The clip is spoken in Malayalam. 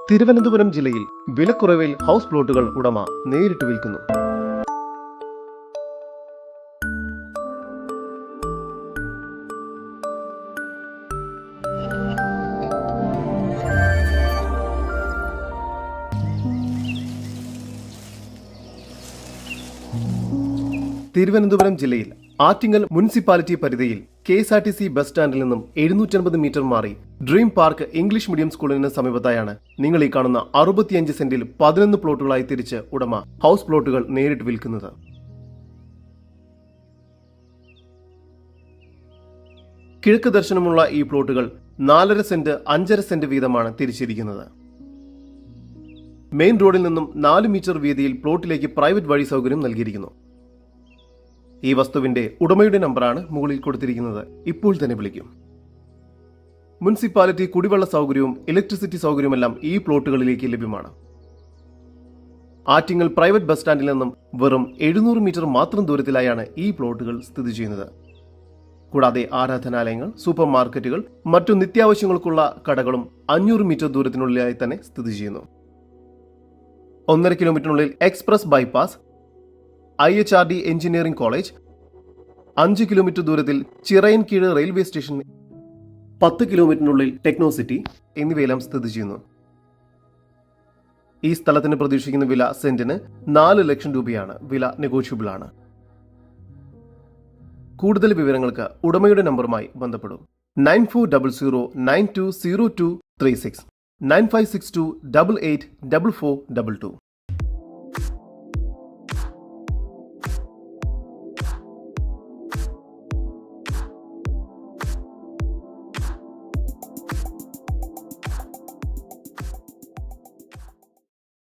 തിരുവനന്തപുരം ജില്ലയിൽ വിലക്കുറവിൽ ഹൗസ് പ്ലോട്ടുകൾ ഉടമ നേരിട്ട് വിൽക്കുന്നു. തിരുവനന്തപുരം ജില്ലയിൽ ആറ്റിങ്ങൽ മുനിസിപ്പാലിറ്റി പരിധിയിൽ KSRTC ബസ് സ്റ്റാൻഡിൽ നിന്നും 750 മീറ്റർ മാറി ഡ്രീം പാർക്ക് ഇംഗ്ലീഷ് മീഡിയം സ്കൂളിന് സമീപത്തായാണ് നിങ്ങൾ ഈ കാണുന്ന 65 സെന്റിൽ 11 പ്ലോട്ടുകളായി തിരിച്ച് ഉടമ ഹൗസ് പ്ലോട്ടുകൾ നേരിട്ട് വിൽക്കുന്നത്. കിഴക്ക് ദർശനമുള്ള ഈ പ്ലോട്ടുകൾ 4.5 സെന്റ് 5.5 സെന്റ് വീതമാണ് തിരിച്ചിരിക്കുന്നത്. മെയിൻ റോഡിൽ നിന്നും 4 മീറ്റർ വീതിയിൽ പ്ലോട്ടിലേക്ക് പ്രൈവറ്റ് വഴി സൗകര്യം നൽകിയിരിക്കുന്നു. ഈ വസ്തുവിന്റെ ഉടമയുടെ നമ്പറാണ് മുകളിൽ കൊടുത്തിരിക്കുന്നത്. ഇപ്പോൾ തന്നെ വിളിക്കും. മുനിസിപ്പാലിറ്റി കുടിവെള്ള സൗകര്യവും ഇലക്ട്രിസിറ്റി സൗകര്യവുമെല്ലാം ഈ പ്ലോട്ടുകളിലേക്ക് ലഭ്യമാണ്. ആറ്റിങ്ങൽ പ്രൈവറ്റ് ബസ് സ്റ്റാൻഡിൽ നിന്നും വെറും 700 മീറ്റർ മാത്രം ദൂരത്തിലായാണ് ഈ പ്ലോട്ടുകൾ സ്ഥിതി ചെയ്യുന്നത്. കൂടാതെ ആരാധനാലയങ്ങൾ, സൂപ്പർ മാർക്കറ്റുകൾ, മറ്റു നിത്യാവശ്യങ്ങൾക്കുള്ള കടകളും 500 മീറ്റർ ദൂരത്തിനുള്ളിലായി തന്നെ സ്ഥിതി ചെയ്യുന്നു. 1.5 കിലോമീറ്ററിനുള്ളിൽ express bypass, IHRD engineering college, 5 kilometre ദൂരത്തിൽ ചിറയൻകീഴ് റെയിൽവേ സ്റ്റേഷൻ, 10 കിലോമീറ്ററിനുള്ളിൽ ടെക്നോ സിറ്റി എന്നിവയെല്ലാം സ്ഥിതി ചെയ്യുന്നു. ഈ സ്ഥലത്തിന് പ്രതീക്ഷിക്കുന്ന വില സെന്റിന് 4 ലക്ഷം രൂപയാണ്. വില നെഗോഷ്യബിൾ ആണ്. കൂടുതൽ വിവരങ്ങൾക്ക് ഉടമയുടെ നമ്പറുമായി ബന്ധപ്പെടും. 9400920236 9562884422.